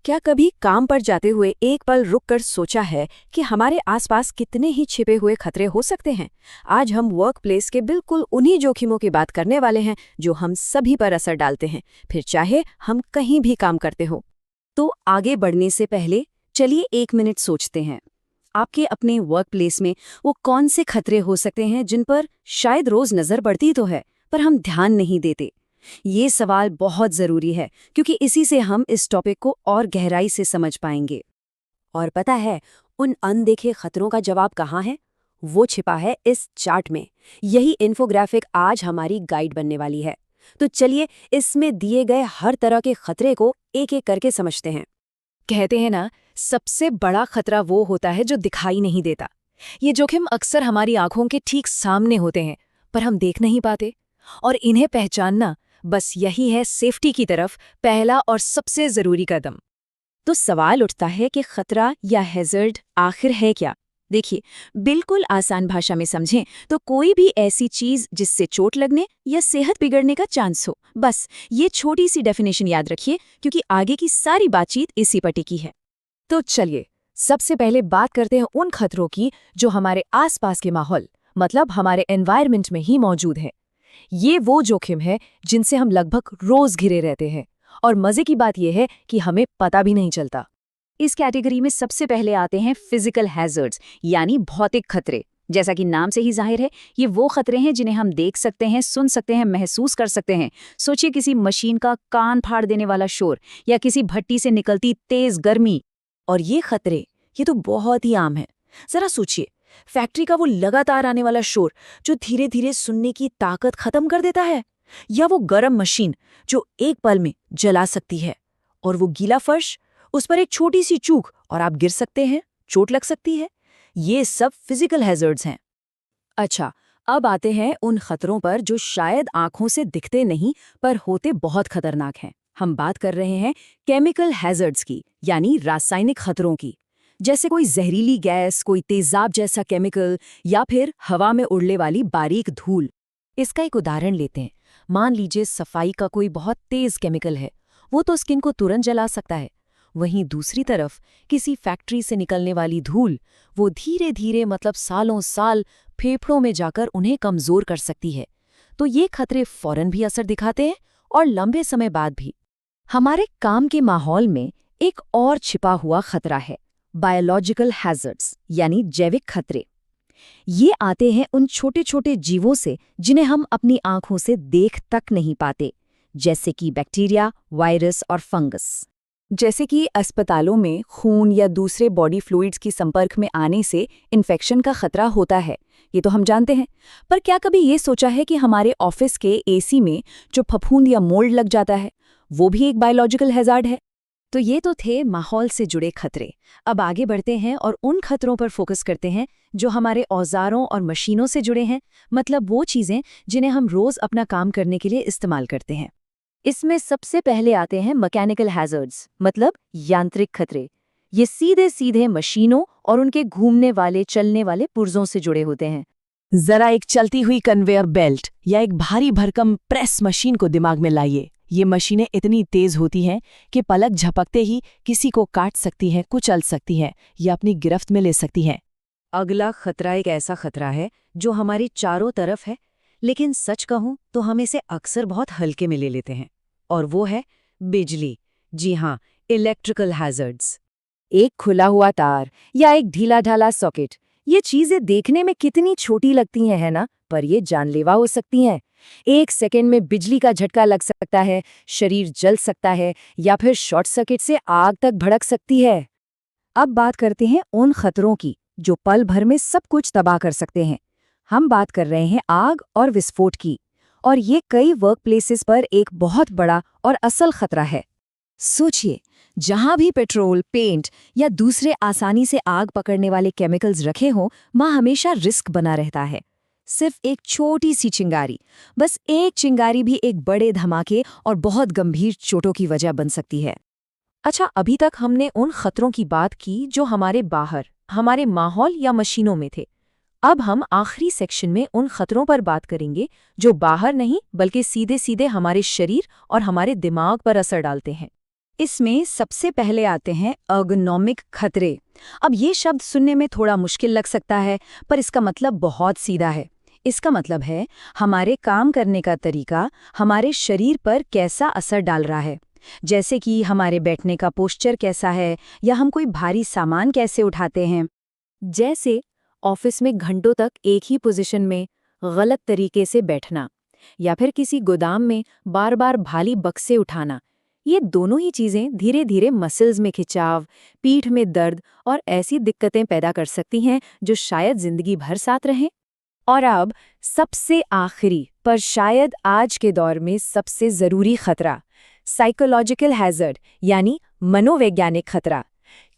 क्या कभी काम पर जाते हुए एक पल रुककर सोचा है कि हमारे आसपास कितने ही छिपे हुए खतरे हो सकते हैं। आज हम वर्क प्लेस के बिल्कुल उन्हीं जोखिमों की बात करने वाले हैं जो हम सभी पर असर डालते हैं, फिर चाहे हम कहीं भी काम करते हो। तो आगे बढ़ने से पहले चलिए 1 मिनट सोचते हैं। आपके अपने वर्क प्लेस में वो कौन से खतरे हो सकते हैं जिन पर शायद रोज नजर पड़ती तो है, पर हम ध्यान नहीं देते। ये सवाल बहुत जरूरी है क्योंकि इसी से हम इस टॉपिक को और गहराई से समझ पाएंगे। और पता है, उन अनदेखे खतरों का जवाब कहाँ है? वो छिपा है इस चार्ट में। यही इन्फोग्राफिक आज हमारी गाइड बनने वाली है। तो चलिए इसमें दिए गए हर तरह के खतरे को एक एक करके समझते हैं। कहते हैं ना, सबसे बड़ा खतरा वो होता है जो दिखाई नहीं देता। ये जोखिम अक्सर हमारी आंखों के ठीक सामने होते हैं, पर हम देख नहीं पाते। और इन्हें पहचानना, बस यही है सेफ्टी की तरफ पहला और सबसे जरूरी कदम। तो सवाल उठता है कि खतरा या हैजर्ड आखिर है क्या? देखिए, बिल्कुल आसान भाषा में समझें तो कोई भी ऐसी चीज जिससे चोट लगने या सेहत बिगड़ने का चांस हो। बस ये छोटी सी डेफिनेशन याद रखिए क्योंकि आगे की सारी बातचीत इसी पर टिकी है। तो चलिए सबसे पहले बात करते हैं उन खतरों की जो हमारे आसपास के माहौल, मतलब हमारे एनवायरनमेंट में ही मौजूद हैं। ये वो जोखिम है जिनसे हम लगभग रोज घिरे रहते हैं, और मजे की बात यह है कि हमें पता भी नहीं चलता। इस कैटेगरी में सबसे पहले आते हैं फिजिकल हैजर्ड्स, यानी भौतिक खतरे। जैसा कि नाम से ही जाहिर है, ये वो खतरे हैं जिन्हें हम देख सकते हैं, सुन सकते हैं, महसूस कर सकते हैं। सोचिए किसी मशीन का कान फाड़ देने वाला शोर या किसी भट्टी से निकलती तेज गर्मी। और ये खतरे ये तो बहुत ही आम है। जरा सोचिए, फैक्ट्री का वो लगातार आने वाला शोर जो धीरे धीरे सुनने की ताकत खत्म कर देता है, या वो गरम मशीन जो एक पल में जला सकती है, और वो गीला फर्श, उस पर एक छोटी सी चूक और आप गिर सकते हैं, चोट लग सकती है। ये सब फिजिकल हैजर्ड्स हैं। अच्छा, अब आते हैं उन खतरों पर जो शायद आंखों से दिखते नहीं पर होते बहुत खतरनाक हैं। हम बात कर रहे हैं केमिकल हैजर्ड्स की, यानी रासायनिक खतरों की। जैसे कोई जहरीली गैस, कोई तेजाब जैसा केमिकल, या फिर हवा में उड़ने वाली बारीक धूल। इसका एक उदाहरण लेते हैं। मान लीजिए सफाई का कोई बहुत तेज केमिकल है, वो तो स्किन को तुरंत जला सकता है। वहीं दूसरी तरफ किसी फैक्ट्री से निकलने वाली धूल, वो धीरे धीरे, मतलब सालों साल, फेफड़ों में जाकर उन्हें कमजोर कर सकती है। तो ये खतरे फौरन भी असर दिखाते हैं और लंबे समय बाद भी। हमारे काम के माहौल में एक और छिपा हुआ खतरा है, बायोलॉजिकल हैजर्ड्स, यानी जैविक खतरे। ये आते हैं उन छोटे छोटे जीवों से जिन्हें हम अपनी आंखों से देख तक नहीं पाते, जैसे कि बैक्टीरिया, वायरस और फंगस। जैसे कि अस्पतालों में खून या दूसरे बॉडी फ्लूइड्स की संपर्क में आने से इन्फेक्शन का खतरा होता है, ये तो हम जानते हैं। पर क्या कभी ये सोचा है कि हमारे ऑफिस के एसी में जो फफूंद या मोल्ड लग जाता है, वो भी एक बायोलॉजिकल हैजार्ड है? तो ये तो थे माहौल से जुड़े खतरे। अब आगे बढ़ते हैं और उन खतरों पर फोकस करते हैं जो हमारे औजारों और मशीनों से जुड़े हैं, मतलब वो चीज़ें जिन्हें हम रोज़ अपना काम करने के लिए इस्तेमाल करते हैं। इसमें सबसे पहले आते हैं मैकेनिकल हैजर्ड्स, मतलब यांत्रिक खतरे। ये सीधे सीधे मशीनों और उनके घूमने वाले, चलने वाले पुर्जों से जुड़े होते हैं। जरा एक चलती हुई कन्वेयर बेल्ट या एक भारी भरकम प्रेस मशीन को दिमाग में लाइए। ये मशीनें इतनी तेज होती हैं कि पलक झपकते ही किसी को काट सकती हैं, कुचल सकती हैं या अपनी गिरफ्त में ले सकती हैं। अगला खतरा एक ऐसा खतरा है जो हमारे चारों तरफ है, लेकिन सच कहूं तो हम इसे अक्सर बहुत हल्के में ले लेते हैं, और वो है बिजली। जी हाँ, इलेक्ट्रिकल हैजर्ड्स। एक खुला हुआ तार या एक ढीला ढाला सॉकेट, ये चीजें देखने में कितनी छोटी लगती हैं, है ना? पर ये जानलेवा हो सकती हैं। एक सेकंड में बिजली का झटका लग सकता है, शरीर जल सकता है, या फिर शॉर्ट सर्किट से आग तक भड़क सकती है। अब बात करते हैं उन खतरों की जो पल भर में सब कुछ तबाह कर सकते हैं। हम बात कर रहे हैं आग और विस्फोट की, और ये कई वर्क प्लेसेस पर एक बहुत बड़ा और असल खतरा है। सोचिए, जहां भी पेट्रोल, पेंट या दूसरे आसानी से आग पकड़ने वाले केमिकल्स रखे हों, वहां हमेशा रिस्क बना रहता है। सिर्फ एक छोटी सी चिंगारी, बस एक चिंगारी भी एक बड़े धमाके और बहुत गंभीर चोटों की वजह बन सकती है। अच्छा, अभी तक हमने उन खतरों की बात की जो हमारे बाहर, हमारे माहौल या मशीनों में थे। अब हम आखिरी सेक्शन में उन खतरों पर बात करेंगे जो बाहर नहीं बल्कि सीधे सीधे हमारे शरीर और हमारे दिमाग पर असर डालते हैं। इसमें सबसे पहले आते हैं अर्गोनॉमिक खतरे। अब ये शब्द सुनने में थोड़ा मुश्किल लग सकता है, पर इसका मतलब बहुत सीधा है। इसका मतलब है हमारे काम करने का तरीका हमारे शरीर पर कैसा असर डाल रहा है, जैसे कि हमारे बैठने का पोस्चर कैसा है या हम कोई भारी सामान कैसे उठाते हैं। जैसे ऑफिस में घंटों तक एक ही पोजीशन में गलत तरीके से बैठना, या फिर किसी गोदाम में बार बार भारी बक्से उठाना। ये दोनों ही चीजें धीरे धीरे मसल्स में खिंचाव, पीठ में दर्द और ऐसी दिक्कतें पैदा कर सकती हैं जो शायद जिंदगी भर साथ रहें। और अब सबसे आखिरी पर शायद आज के दौर में सबसे जरूरी खतरा, साइकोलॉजिकल हैजर्ड यानी मनोवैज्ञानिक खतरा,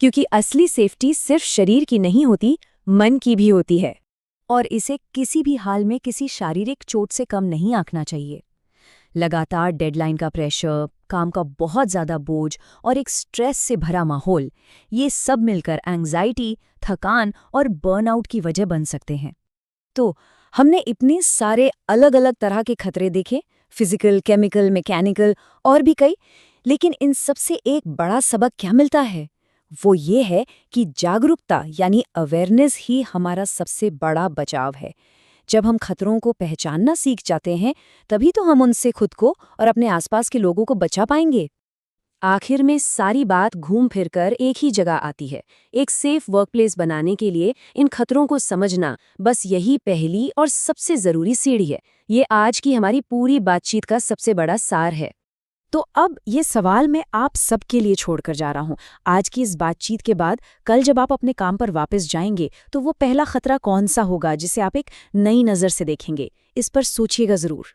क्योंकि असली सेफ्टी सिर्फ शरीर की नहीं होती, मन की भी होती है। और इसे किसी भी हाल में किसी शारीरिक चोट से कम नहीं आंकना चाहिए। लगातार डेडलाइन का प्रेशर, काम का बहुत ज़्यादा बोझ और एक स्ट्रेस से भरा माहौल, ये सब मिलकर एंग्जाइटी, थकान और बर्नआउट की वजह बन सकते हैं। तो हमने इतने सारे अलग अलग तरह के खतरे देखे, फिजिकल, केमिकल, मैकेनिकल और भी कई, लेकिन इन सबसे एक बड़ा सबक क्या मिलता है? वो ये है कि जागरूकता यानी अवेयरनेस ही हमारा सबसे बड़ा बचाव है। जब हम खतरों को पहचानना सीख जाते हैं, तभी तो हम उनसे खुद को और अपने आसपास के लोगों को बचा पाएंगे। आखिर में सारी बात घूम फिरकर एक ही जगह आती है। एक सेफ वर्कप्लेस बनाने के लिए इन खतरों को समझना, बस यही पहली और सबसे ज़रूरी सीढ़ी है। ये आज की हमारी पूरी बातचीत का सबसे बड़ा सार है। तो अब ये सवाल मैं आप सबके लिए छोड़कर जा रहा हूँ। आज की इस बातचीत के बाद कल जब आप अपने काम पर वापस जाएंगे, तो वो पहला खतरा कौन सा होगा जिसे आप एक नई नज़र से देखेंगे? इस पर सोचिएगा ज़रूर।